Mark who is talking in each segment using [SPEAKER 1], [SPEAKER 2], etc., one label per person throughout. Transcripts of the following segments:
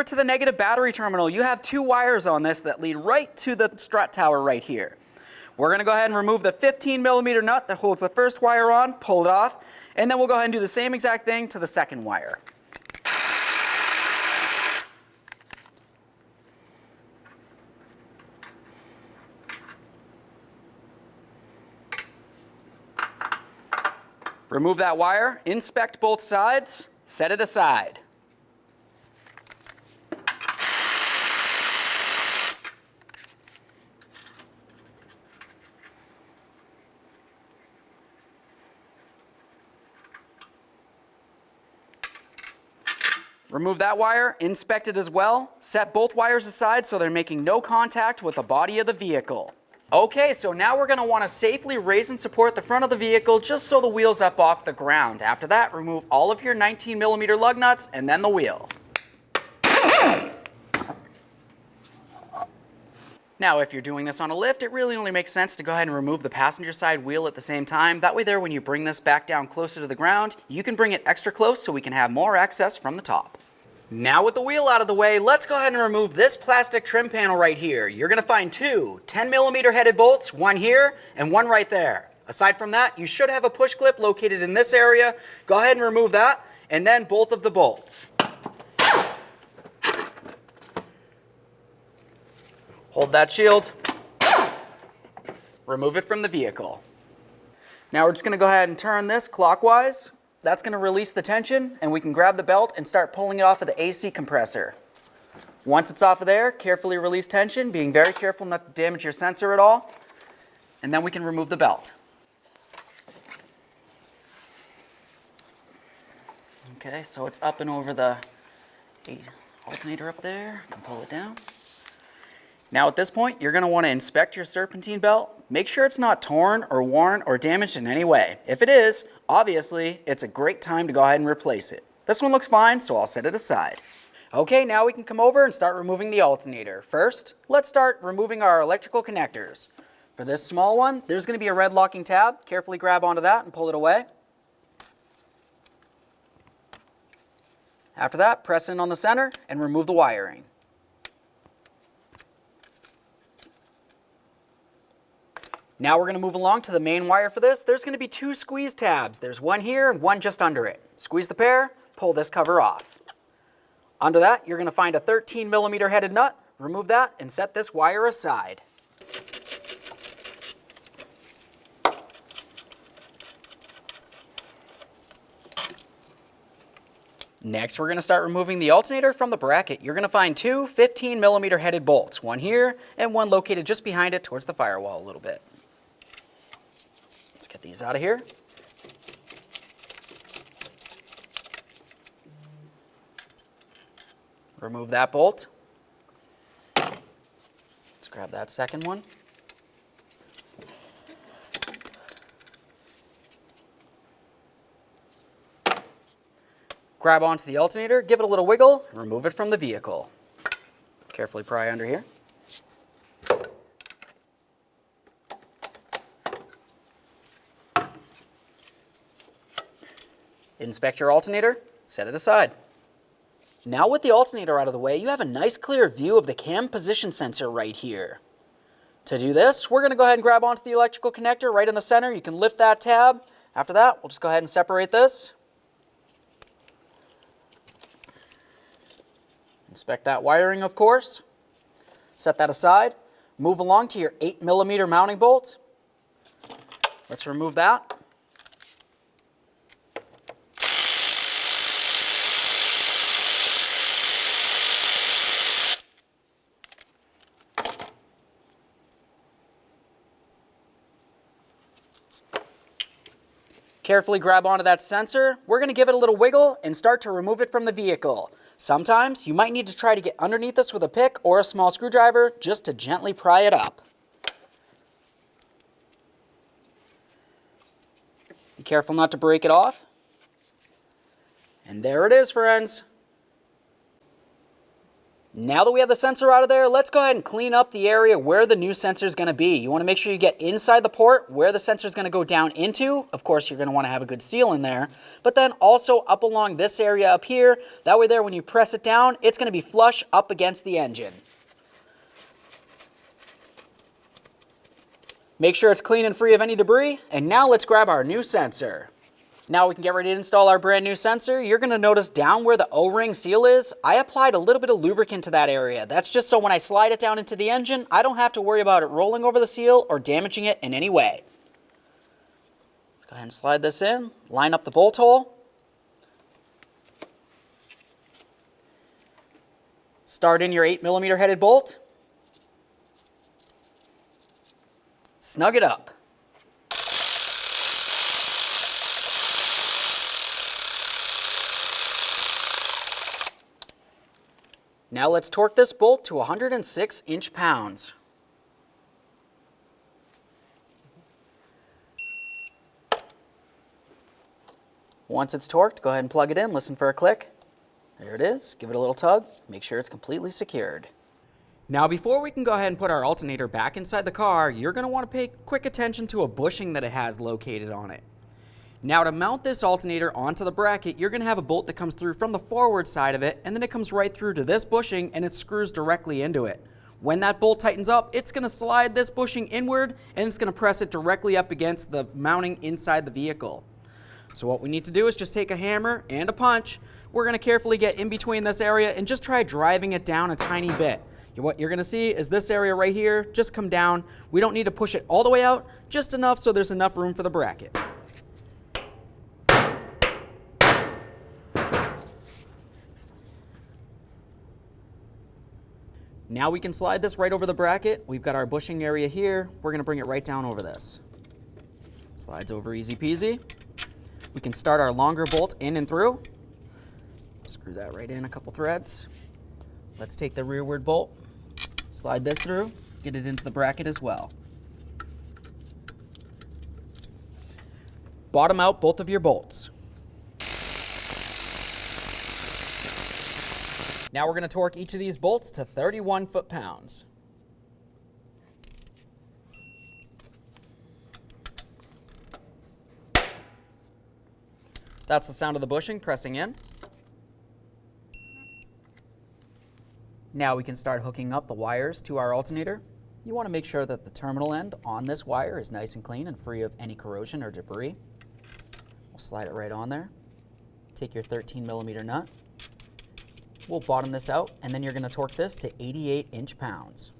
[SPEAKER 1] to the negative battery terminal, you have 2 wires on this that lead right to the strut tower right here. We're going to go ahead and remove the 15mm nut that holds the first wire on, pull it off, and then we'll go ahead and do the same exact thing to the second wire. Remove that wire, inspect both sides, set it aside. Remove that wire, inspect it as well, set both wires aside so they're making no contact with the body of the vehicle. Okay, so now we're going to want to safely raise and support the front of the vehicle just so the wheel's up off the ground. After that, remove all of your 19mm lug nuts and then the wheel. Now, if you're doing this on a lift, it really only makes sense to go ahead and remove the passenger side wheel at the same time. That way there, when you bring this back down closer to the ground, you can bring it extra close so we can have more access from the top. Now with the wheel out of the way, let's go ahead and remove this plastic trim panel right here. You're going to find 2 10mm headed bolts, one here and one right there. Aside from that, you should have a push clip located in this area. Go ahead and remove that, and then both of the bolts. Hold that shield. Remove it from the vehicle. Now we're just going to go ahead and turn this clockwise. That's going to release the tension, and we can grab the belt and start pulling it off of the AC compressor. Once it's off of there, carefully release tension, being very careful not to damage your sensor at all, and then we can remove the belt. Okay, so it's up and over the alternator up there. You can pull it down. Now at this point, you're going to want to inspect your serpentine belt. Make sure it's not torn or worn or damaged in any way. If it is, obviously, it's a great time to go ahead and replace it. This one looks fine, so I'll set it aside. Okay, now we can come over and start removing the alternator. First, let's start removing our electrical connectors. For this small one, there's going to be a red locking tab. Carefully grab onto that and pull it away. After that, press in on the center and remove the wiring. Now we're going to move along to the main wire for this. There's going to be 2 squeeze tabs. There's one here and one just under it. Squeeze the pair, pull this cover off. Under that, you're going to find a 13mm headed nut. Remove that and set this wire aside. Next, we're going to start removing the alternator from the bracket. You're going to find 2 15mm headed bolts, one here and one located just behind it towards the firewall a little bit. Let's get these out of here. Remove that bolt. Let's grab that second one. Grab onto the alternator, give it a little wiggle, and remove it from the vehicle. Carefully pry under here. Inspect your alternator, set it aside. Now with the alternator out of the way, you have a nice clear view of the cam position sensor right here. To do this, we're going to go ahead and grab onto the electrical connector right in the center. You can lift that tab. After that, we'll just go ahead and separate this. Inspect that wiring, of course. Set that aside. Move along to your 8mm mounting bolt. Let's remove that. Carefully grab onto that sensor. We're going to give it a little wiggle and start to remove it from the vehicle. Sometimes you might need to try to get underneath this with a pick or a small screwdriver just to gently pry it up. Be careful not to break it off. And there it is, friends. Now that we have the sensor out of there, let's go ahead and clean up the area where the new sensor is going to be. You want to make sure you get inside the port where the sensor is going to go down into. Of course, you're going to want to have a good seal in there, but then also up along this area up here. That way there, when you press it down, it's going to be flush up against the engine. Make sure it's clean and free of any debris, and now let's grab our new sensor. Now we can get ready to install our brand new sensor. You're going to notice down where the O-ring seal is, I applied a little bit of lubricant to that area. That's just so when I slide it down into the engine, I don't have to worry about it rolling over the seal or damaging it in any way. Let's go ahead and slide this in, line up the bolt hole. Start in your 8mm headed bolt. Snug it up. Now let's torque this bolt to 106 inch-pounds. Once it's torqued, go ahead and plug it in, listen for a click. There it is, give it a little tug, make sure it's completely secured. Now before we can go ahead and put our alternator back inside the car, you're going to want to pay quick attention to a bushing that it has located on it. Now to mount this alternator onto the bracket, you're going to have a bolt that comes through from the forward side of it, and then it comes right through to this bushing and it screws directly into it. When that bolt tightens up, it's going to slide this bushing inward and it's going to press it directly up against the mounting inside the vehicle. So what we need to do is just take a hammer and a punch. We're going to carefully get in between this area and just try driving it down a tiny bit. What you're going to see is this area right here just come down. We don't need to push it all the way out, just enough so there's enough room for the bracket. Now we can slide this right over the bracket. We've got our bushing area here. We're going to bring it right down over this. Slides over easy peasy. We can start our longer bolt in and through. Screw that right in a couple threads. Let's take the rearward bolt, slide this through, get it into the bracket as well. Bottom out both of your bolts. Now we're going to torque each of these bolts to 31 foot-pounds. That's the sound of the bushing pressing in. Now we can start hooking up the wires to our alternator. You want to make sure that the terminal end on this wire is nice and clean and free of any corrosion or debris. We'll slide it right on there. Take your 13mm nut. We'll bottom this out, and then you're going to torque this to 88 inch-pounds.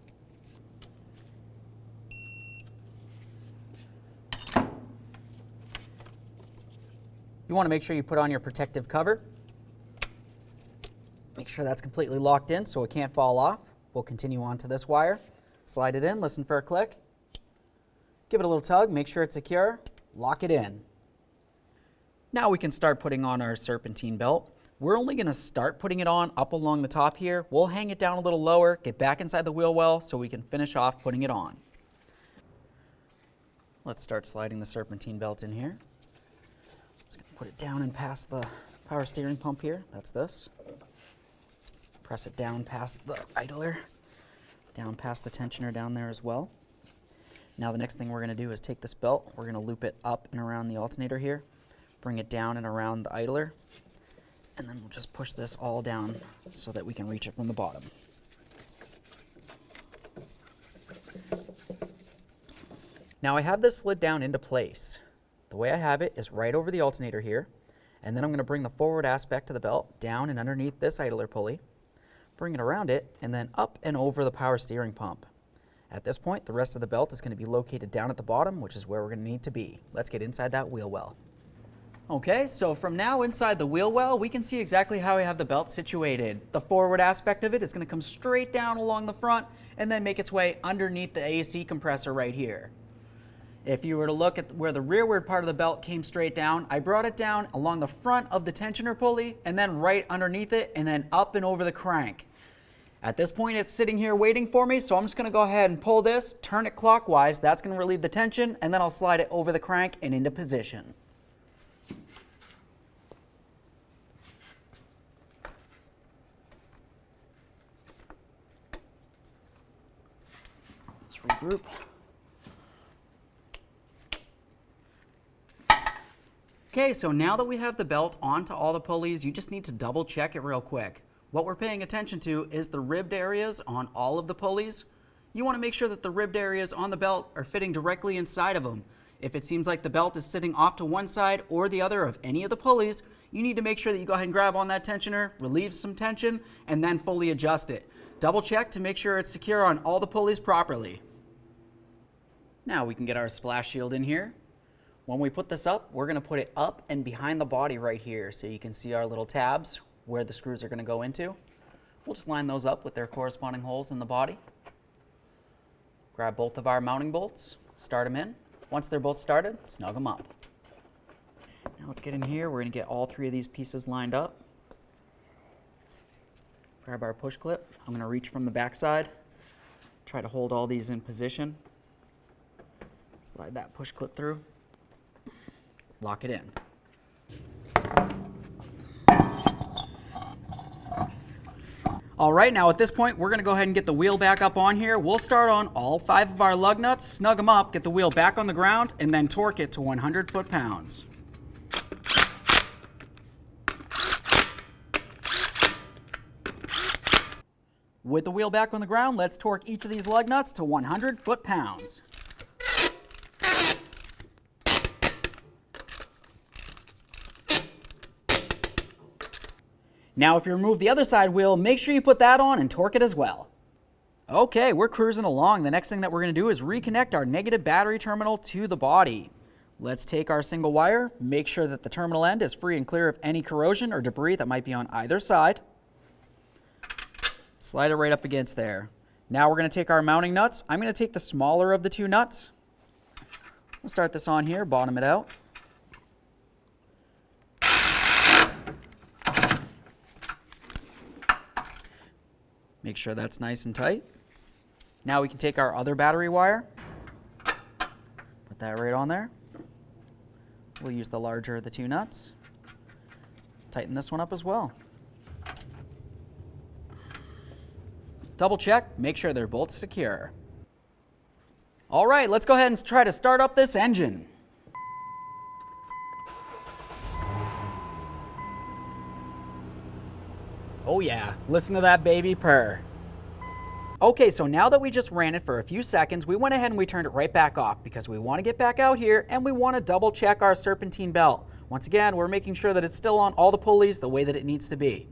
[SPEAKER 1] You want to make sure you put on your protective cover. Make sure that's completely locked in so it can't fall off. We'll continue on to this wire. Slide it in, listen for a click. Give it a little tug, make sure it's secure, lock it in. Now we can start putting on our serpentine belt. We're only going to start putting it on up along the top here. We'll hang it down a little lower, get back inside the wheel well so we can finish off putting it on. Let's start sliding the serpentine belt in here. Just going to put it down and past the power steering pump here. That's this. Press it down past the idler, down past the tensioner down there as well. Now the next thing we're going to do is take this belt, we're going to loop it up and around the alternator here, bring it down and around the idler, and then we'll just push this all down so that we can reach it from the bottom. Now I have this slid down into place. The way I have it is right over the alternator here, and then I'm going to bring the forward aspect of the belt down and underneath this idler pulley, bring it around it, and then up and over the power steering pump. At this point, the rest of the belt is going to be located down at the bottom, which is where we're going to need to be. Let's get inside that wheel well. Okay, so from now inside the wheel well, we can see exactly how we have the belt situated. The forward aspect of it is going to come straight down along the front and then make its way underneath the AC compressor right here. If you were to look at where the rearward part of the belt came straight down, I brought it down along the front of the tensioner pulley and then right underneath it and then up and over the crank. At this point, it's sitting here waiting for me, so I'm just going to go ahead and pull this, turn it clockwise. That's going to relieve the tension, and then I'll slide it over the crank and into position. Regroup. Okay, so now that we have the belt onto all the pulleys, you just need to double check it real quick. What we're paying attention to is the ribbed areas on all of the pulleys. You want to make sure that the ribbed areas on the belt are fitting directly inside of them. If it seems like the belt is sitting off to one side or the other of any of the pulleys, you need to make sure that you go ahead and grab on that tensioner, relieve some tension, and then fully adjust it. Double check to make sure it's secure on all the pulleys properly. Now we can get our splash shield in here. When we put this up, we're going to put it up and behind the body right here so you can see our little tabs where the screws are going to go into. We'll just line those up with their corresponding holes in the body. Grab both of our mounting bolts, start them in. Once they're both started, snug them up. Now let's get in here. We're going to get all three of these pieces lined up. Grab our push clip. I'm going to reach from the back side. Try to hold all these in position. Slide that push clip through. Lock it in. All right, now at this point, we're going to go ahead and get the wheel back up on here. We'll start on all 5 of our lug nuts, snug them up, get the wheel back on the ground, and then torque it to 100 foot-pounds. With the wheel back on the ground, let's torque each of these lug nuts to 100 foot-pounds. Now, if you remove the other side wheel, make sure you put that on and torque it as well. Okay, we're cruising along. The next thing that we're going to do is reconnect our negative battery terminal to the body. Let's take our single wire, make sure that the terminal end is free and clear of any corrosion or debris that might be on either side. Slide it right up against there. Now we're going to take our mounting nuts. I'm going to take the smaller of the 2 nuts. We'll start this on here, bottom it out. Make sure that's nice and tight. Now we can take our other battery wire, put that right on there. We'll use the larger of the 2 nuts. Tighten this one up as well. Double check, make sure they're both secure. All right, let's go ahead and try to start up this engine. Oh yeah, listen to that baby purr. Okay, so now that we just ran it for a few seconds, we went ahead and we turned it right back off because we want to get back out here and we want to double check our serpentine belt. Once again, we're making sure that it's still on all the pulleys the way that it needs to be.